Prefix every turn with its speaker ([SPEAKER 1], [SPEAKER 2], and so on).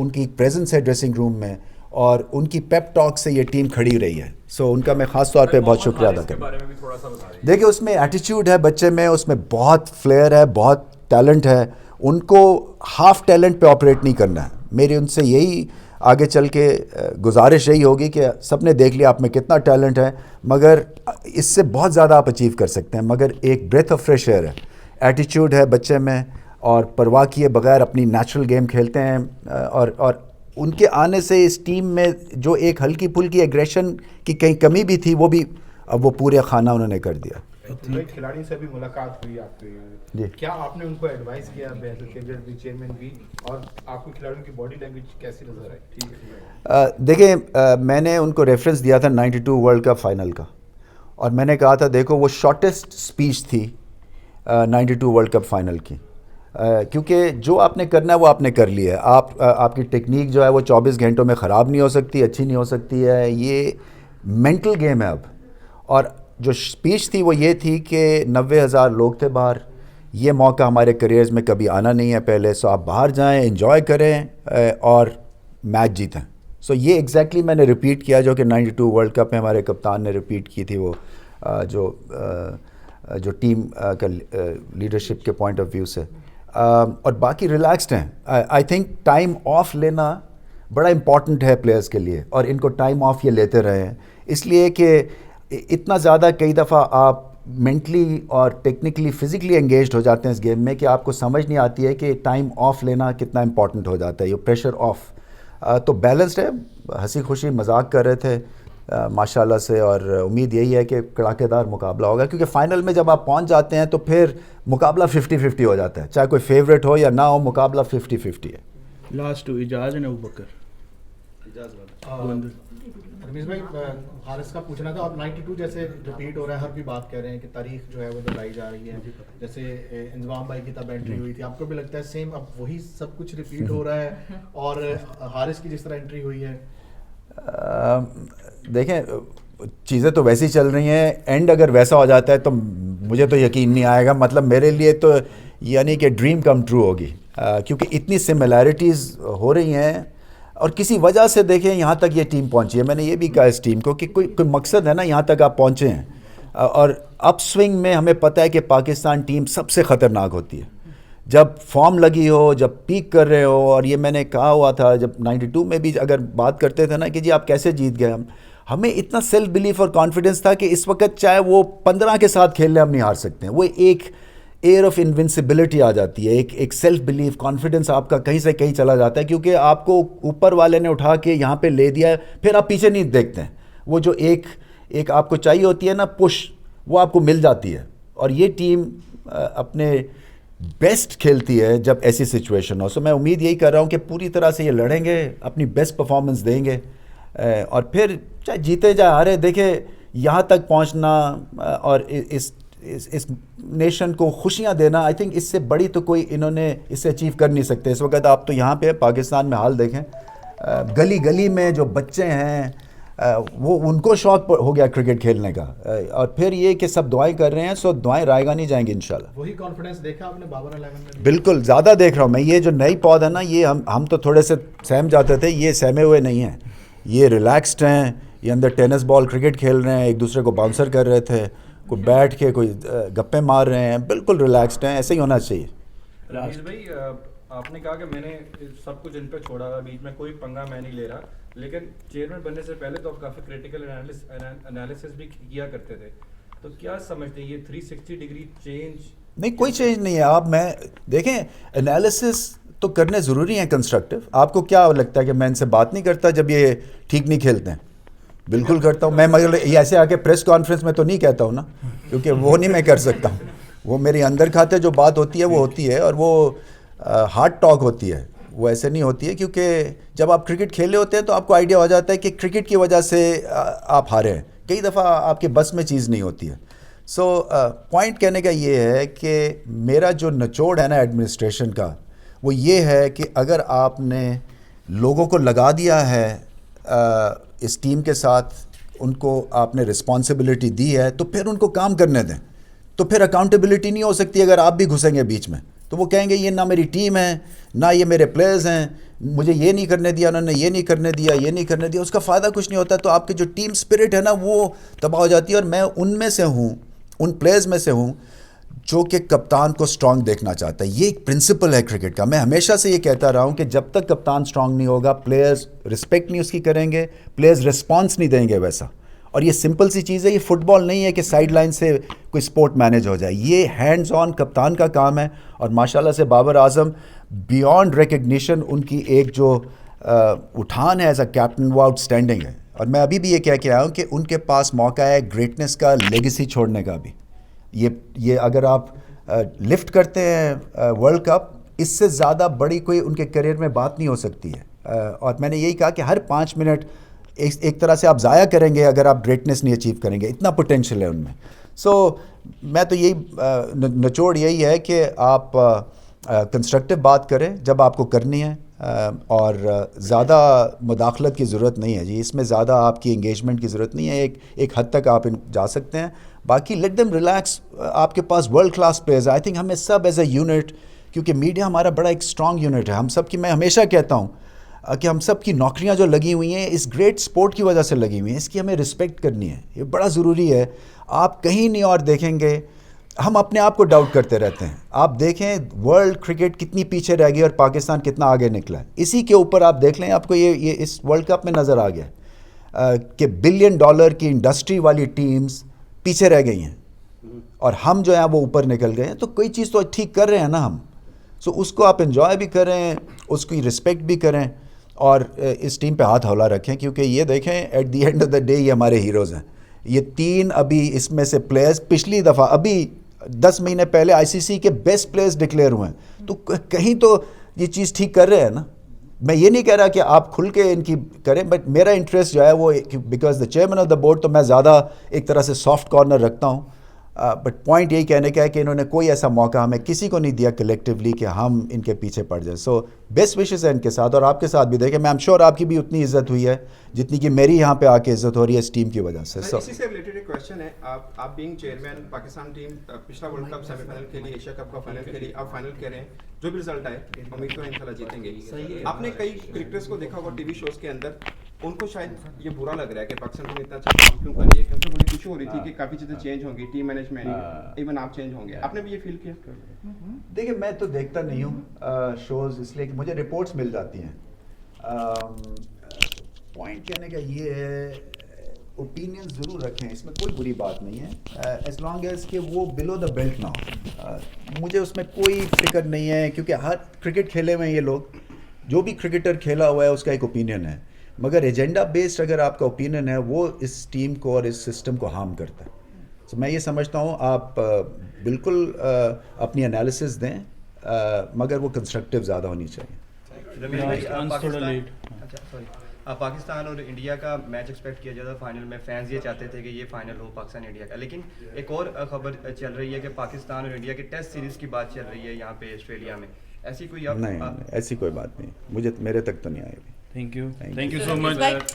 [SPEAKER 1] ان کی پریزنس ہے dressing room میں اور ان کی پیپ ٹاک سے یہ ٹیم کھڑی رہی ہے. سو ان کا میں خاص طور پہ بہت شکریہ ادا کروں. دیکھیں اس میں ایٹیچیوڈ ہے بچے میں, اس میں بہت فلیئر ہے, بہت ٹیلنٹ ہے. ان کو ہاف ٹیلنٹ پہ آپریٹ نہیں کرنا ہے. میری ان سے یہی آگے چل کے گزارش یہی ہوگی کہ سب نے دیکھ لیا آپ میں کتنا ٹیلنٹ ہے, مگر اس سے بہت زیادہ آپ اچیو کر سکتے ہیں. مگر ایک بریتھ آف فریش ایئر ہے, ایٹیچیوڈ ہے بچے میں, اور پرواہ کیے بغیر اپنی نیچرل گیم کھیلتے ہیں. اور ان کے آنے سے اس ٹیم میں جو ایک ہلکی پھلکی ایگریشن کی کہیں کمی بھی تھی, وہ بھی اب وہ پورے خانہ انہوں نے کر دیا.
[SPEAKER 2] کھلاڑی سے بھی ملاقات ہوئی آپ کی, کیا آپ نے ان کو ایڈوائز کیا چیئرمین بھی, اور آپ کو کھلاڑیوں کی باڈی لینگویج کیسی نظر آئی؟
[SPEAKER 1] دیکھیں میں نے ان کو ریفرنس دیا تھا 92 ورلڈ کپ فائنل کا, اور میں نے کہا تھا دیکھو وہ شارٹیسٹ اسپیچ تھی 92 ورلڈ کپ فائنل کی, کیونکہ جو آپ نے کرنا ہے وہ آپ نے کر لیا ہے. آپ کی ٹیکنیک جو ہے وہ 24 گھنٹوں میں خراب نہیں ہو سکتی, اچھی نہیں ہو سکتی ہے. یہ مینٹل گیم ہے اب. اور جو اسپیچ تھی وہ یہ تھی کہ 90,000 لوگ تھے باہر, یہ موقع ہمارے کریئرز میں کبھی آنا نہیں ہے پہلے, سو آپ باہر جائیں, انجوائے کریں اور میچ جیتیں. سو یہ ایگزیکٹلی میں نے ریپیٹ کیا جو کہ 92 ورلڈ کپ میں ہمارے کپتان نے ریپیٹ کی تھی, وہ جو ٹیم کا لیڈرشپ کے پوائنٹ آف ویو سے. اور باقی ریلیکسڈ ہیں. آئی تھنک ٹائم آف لینا بڑا امپورٹنٹ ہے پلیئرز کے لیے, اور ان کو ٹائم آف یہ لیتے رہے ہیں, اس لیے کہ اتنا زیادہ کئی دفعہ آپ مینٹلی اور ٹیکنیکلی فزیکلی انگیجڈ ہو جاتے ہیں اس گیم میں کہ آپ کو سمجھ نہیں آتی ہے کہ ٹائم آف لینا کتنا امپورٹنٹ ہو جاتا ہے, یہ پریشر آف. تو بیلنسڈ ہے, ہنسی خوشی مذاق کر رہے تھے ماشاء اللہ سے, اور امید یہی ہے کہ کڑاکے دار مقابلہ ہوگا, کیونکہ فائنل میں جب آپ پہنچ جاتے ہیں تو پھر مقابلہ 50-50 ہو جاتا ہے, چاہے کوئی فیوریٹ ہو یا نہ ہو, مقابلہ 50-50 ہے.
[SPEAKER 3] لاسٹ اجاز نے ابوبکر
[SPEAKER 2] رمیز بھائی, حارث کا پوچھنا تھا, اور 92 جیسے ریپیٹ ہو رہا ہے, ہر بھی بات کہہ رہے ہیں کہ تاریخ جو ہے وہ دہرائی جا رہی ہے, جیسے انضمام بھائی کی تب انٹری ہوئی تھی, آپ کو بھی لگتا ہے سیم اب وہی سب کچھ ریپیٹ ہو رہا ہے, اور حارث کی جس طرح انٹری ہوئی ہے؟
[SPEAKER 1] دیکھیں چیزیں تو ویسی چل رہی ہیں, اینڈ اگر ویسا ہو جاتا ہے تو مجھے تو یقین نہیں آئے گا, مطلب میرے لیے تو یعنی کہ ڈریم کم ٹرو ہوگی, کیونکہ اتنی سملیرٹیز ہو رہی ہیں, اور کسی وجہ سے دیکھیں یہاں تک یہ ٹیم پہنچی ہے. میں نے یہ بھی کہا اس ٹیم کو کہ کوئی مقصد ہے نا, یہاں تک آپ پہنچے ہیں, اور اپ سوئنگ میں ہمیں پتہ ہے کہ پاکستان ٹیم سب سے خطرناک ہوتی ہے جب فارم لگی ہو, جب پیک کر رہے ہو. اور یہ میں نے کہا ہوا تھا جب 92 میں بھی اگر بات کرتے تھے نا کہ جی آپ کیسے جیت گئے, ہمیں اتنا سیلف بلیف اور کانفیڈنس تھا کہ اس وقت چاہے وہ 15 کے ساتھ کھیل لیں ہم نہیں ہار سکتے ہیں. وہ ایک ایئر آف انوینسیبلٹی آ جاتی ہے, ایک سیلف بلیف کانفیڈنس آپ کا کہیں سے کہیں چلا جاتا ہے, کیونکہ آپ کو اوپر والے نے اٹھا کے یہاں پہ لے دیا ہے, پھر آپ پیچھے نہیں دیکھتے ہیں. وہ جو ایک آپ کو چاہیے ہوتی ہے نا پش, وہ آپ کو مل جاتی ہے. اور یہ ٹیم اپنے بیسٹ کھیلتی ہے جب ایسی سچویشن ہو. سو میں امید یہی کر رہا ہوں کہ پوری طرح سے یہ لڑیں گے, اپنی بیسٹ پرفارمنس دیں گے, اور پھر چاہے جیتے چاہے ہارے. دیکھیں یہاں تک پہنچنا اور اس نیشن کو خوشیاں دینا, آئی تھنک اس سے بڑی تو کوئی انہوں نے اس سے اچیو کر نہیں سکتے. اس وقت آپ تو یہاں پہ پاکستان میں حال دیکھیں, گلی گلی میں جو بچے ہیں وہ ان کو شوق ہو گیا کرکٹ کھیلنے کا, اور پھر یہ کہ سب دعائیں کر رہے ہیں. سو دعائیں رائے گا نہیں جائیں گی انشاءاللہ.
[SPEAKER 2] وہی کانفیڈنس دیکھا آپ نے بابر 11 میں؟
[SPEAKER 1] بالکل زیادہ دیکھ رہا ہوں میں. یہ جو نئی پود ہے نا, یہ ہم تو تھوڑے سے سہم جاتے تھے, یہ سہمے ہوئے نہیں ہیں, یہ ریلیکسڈ ہیں. یہ اندر ٹینس بال کرکٹ کھیل رہے ہیں, ایک دوسرے کو باؤنسر کر رہے تھے, کوئی بیٹھ کے کوئی گپے مار رہے ہیں, بالکل ریلیکسڈ ہیں. ایسے ہی ہونا چاہیے.
[SPEAKER 4] راجیش بھائی آپ نے کہا کہ میں نے سب کچھ ان پہ چھوڑا تھا, بیچ میں کوئی پنگا میں نہیں لے رہا, لیکن چیئرمین بننے سے پہلے تو آپ کافی کریٹیکل انالیسس بھی کیا کرتے تھے, تو کیا سمجھتے ہیں یہ 360 ڈگری چینج؟
[SPEAKER 1] نہیں, کوئی چینج نہیں ہے. آپ میں دیکھیں انالیسس تو کرنے ضروری ہیں کنسٹرکٹیو. آپ کو کیا لگتا ہے کہ میں ان سے بات نہیں کرتا جب یہ ٹھیک نہیں کھیلتے ہیں؟ بالکل کرتا ہوں میں, مگر ایسے آ کے پریس کانفرنس میں تو نہیں کہتا ہوں نا, کیونکہ وہ نہیں میں کر سکتا ہوں. وہ میری اندر کھاتے جو بات ہوتی ہے وہ ہوتی ہے, اور وہ ہارڈ ٹاک ہوتی ہے, وہ ایسے نہیں ہوتی ہے. کیونکہ جب آپ کرکٹ کھیلے ہوتے ہیں تو آپ کو آئیڈیا ہو جاتا ہے کہ کرکٹ کی وجہ سے آپ ہارے ہیں. کئی دفعہ آپ کے بس میں چیز نہیں ہوتی ہے. سو پوائنٹ کہنے کا یہ ہے کہ میرا جو نچوڑ ہے نا ایڈمنسٹریشن کا, وہ یہ ہے کہ اگر آپ نے لوگوں کو لگا دیا ہے اس ٹیم کے ساتھ, ان کو آپ نے رسپانسبلٹی دی ہے, تو پھر ان کو کام کرنے دیں. تو پھر اکاؤنٹیبلٹی نہیں ہو سکتی اگر آپ بھی گھسیں گے بیچ میں. تو وہ کہیں گے یہ نہ میری ٹیم ہے نہ یہ میرے پلیئرز ہیں, مجھے یہ نہیں کرنے دیا, انہوں نے یہ نہیں کرنے دیا, یہ نہیں کرنے دیا. اس کا فائدہ کچھ نہیں ہوتا. تو آپ کی جو ٹیم اسپرٹ ہے نا وہ تباہ ہو جاتی ہے. اور میں ان میں سے ہوں, ان پلیئرز میں سے ہوں جو کہ کپتان کو اسٹرانگ دیکھنا چاہتا ہے. یہ ایک پرنسپل ہے کرکٹ کا. میں ہمیشہ سے یہ کہتا رہا ہوں کہ جب تک کپتان اسٹرانگ نہیں ہوگا پلیئرز رسپیکٹ نہیں اس کی کریں گے, پلیئرز رسپانس نہیں دیں گے ویسا. اور یہ سمپل سی چیز ہے, یہ فٹ بال نہیں ہے کہ سائڈ لائن سے کوئی اسپورٹ مینیج ہو جائے. یہ ہینڈز آن کپتان کا کام ہے. اور ماشاءاللہ سے بابر اعظم بیانڈ ریکگنیشن ان کی ایک جو اٹھان ہے ایز اے کیپٹن وہ آؤٹ اسٹینڈنگ ہے. اور میں ابھی بھی یہ کہہ کے آیا ہوں کہ ان کے پاس موقع ہے گریٹنس کا, لیگیسی چھوڑنے کا بھی. یہ اگر آپ لفٹ کرتے ہیں ورلڈ کپ, اس سے زیادہ بڑی کوئی ان کے کریئر میں بات نہیں ہو سکتی ہے. اور میں نے یہی کہا کہ ہر 5 منٹ ایک طرح سے آپ ضائع کریں گے اگر آپ گریٹنس نہیں اچیو کریں گے. اتنا پوٹینشیل ہے ان میں. سو میں تو یہی نچوڑ یہی ہے کہ آپ کنسٹرکٹیو بات کریں جب آپ کو کرنی ہے, اور زیادہ مداخلت کی ضرورت نہیں ہے جی. اس میں زیادہ آپ کی انگیجمنٹ کی ضرورت نہیں ہے. ایک حد تک آپ جا سکتے ہیں. باقی لیٹ دیم ریلیکس. آپ کے پاس world class players. I think ہمیں سب ایز اے یونٹ, کیونکہ میڈیا ہمارا بڑا ایک اسٹرانگ یونٹ ہے ہم سب کی. میں ہمیشہ کہتا ہوں کہ ہم سب کی نوکریاں جو لگی ہوئی ہیں اس گریٹ سپورٹ کی وجہ سے لگی ہوئی ہیں. اس کی ہمیں رسپیکٹ کرنی ہے. یہ بڑا ضروری ہے. آپ کہیں نہیں اور دیکھیں گے, ہم اپنے آپ کو ڈاؤٹ کرتے رہتے ہیں. آپ دیکھیں ورلڈ کرکٹ کتنی پیچھے رہ گئی اور پاکستان کتنا آگے نکلا ہے. اسی کے اوپر آپ دیکھ لیں, آپ کو یہ اس ورلڈ کپ میں نظر آ گیا کہ $1 بلین کی انڈسٹری والی ٹیمز پیچھے رہ گئی ہیں اور ہم جو ہیں وہ اوپر نکل گئے ہیں. تو کوئی چیز تو ٹھیک کر رہے ہیں نا ہم. سو اس کو آپ انجوائے بھی کریں, اس کی رسپیکٹ بھی کریں, اور اس ٹیم پہ ہاتھ ہولا رکھیں. کیونکہ یہ دیکھیں at the end of the day یہ ہمارے ہیروز ہیں. یہ 3 ابھی اس میں سے پلیئرز پچھلی دفعہ ابھی 10 مہینے پہلے ICC کے بیسٹ پلیئرز ڈکلیئر ہوئے ہیں. تو کہیں تو یہ چیز ٹھیک کر رہے ہیں نا. میں یہ نہیں کہہ رہا کہ آپ کھل کے ان کی کریں, بٹ میرا انٹرسٹ جو ہے وہ because the chairman of the board, تو میں زیادہ ایک طرح سے سافٹ کارنر رکھتا ہوں. بٹ پوائنٹ یہی کہنے کا ہے کہ انہوں نے کوئی ایسا موقع ہمیں کسی کو نہیں دیا کلیکٹیولی کہ ہم ان کے پیچھے پڑ جائیں. سو بیسٹ وشز ہیں ان کے ساتھ, اور آپ کے ساتھ بھی دیکھیں. میں ایم شیور آپ کی بھی اتنی عزت ہوئی ہے جتنی کہ میری یہاں پہ آ کے عزت ہو رہی ہے اس ٹیم کی وجہ سے.
[SPEAKER 5] اسی سے ریلیٹڈ ایک کویسچن ہے. آپ بینگ چیئرمین پاکستان ٹیم پچھلا ورلڈ کپ سیمی فائنل کھیلی, ایشیا کپ کا فائنل کھیلی, اب فائنل کھیل رہے ہیں. جو بھی رزلٹ آئے امید تو انشاءاللہ جیتیں گے. آپ نے کئی کرکٹرز کو دیکھا ہوگا ٹی وی شوز کے اندر, ان کو شاید یہ برا لگ رہا ہے کہ پاکستان ٹیم اتنا اچھا کام کیوں کر رہی ہے, کیونکہ بڑی خوشی ہو رہی تھی کہ کافی چیزیں چینج ہوں گی, ٹیم مینجمنٹ ایون آپ چینج ہوں گے. آپ نے بھی یہ فیل کیا؟
[SPEAKER 1] دیکھیں میں تو دیکھتا نہیں ہوں شوز, اس لیے کہ مجھے رپورٹس مل جاتی ہیں. پوائنٹ کہنے کا یہ ہے اوپینین ضرور رکھیں, اس میں کوئی بری بات نہیں ہے ایز لانگ ایز کہ وہ بلو دا بیلٹ نہ ہو. مجھے اس میں کوئی فکر نہیں ہے, کیونکہ ہر کرکٹ کھیلے ہوئے ہیں یہ لوگ, جو بھی کرکٹر کھیلا ہوا ہے اس کا ایک اوپینین ہے. مگر ایجنڈا بیسڈ اگر آپ کا اوپینین ہے وہ اس ٹیم کو اور اس سسٹم کو ہارم کرتا ہے. تو میں یہ سمجھتا ہوں آپ بالکل اپنی انالیسز دیں, مگر وہ کنسٹرکٹیو زیادہ ہونی چاہیے.
[SPEAKER 6] پاکستان اور انڈیا کا میچ ایکسپیکٹ کیا جاتا فائنل میں, فینس یہ چاہتے تھے کہ یہ فائنل ہو پاکستان انڈیا کا. لیکن ایک اور خبر چل رہی ہے کہ پاکستان اور انڈیا کے ٹیسٹ سیریز کی بات چل رہی ہے یہاں پہ آسٹریلیا میں. ایسی کوئی
[SPEAKER 1] نہیں, ایسی کوئی بات نہیں, میرے تک تو نہیں آئی.
[SPEAKER 3] Thank you so much.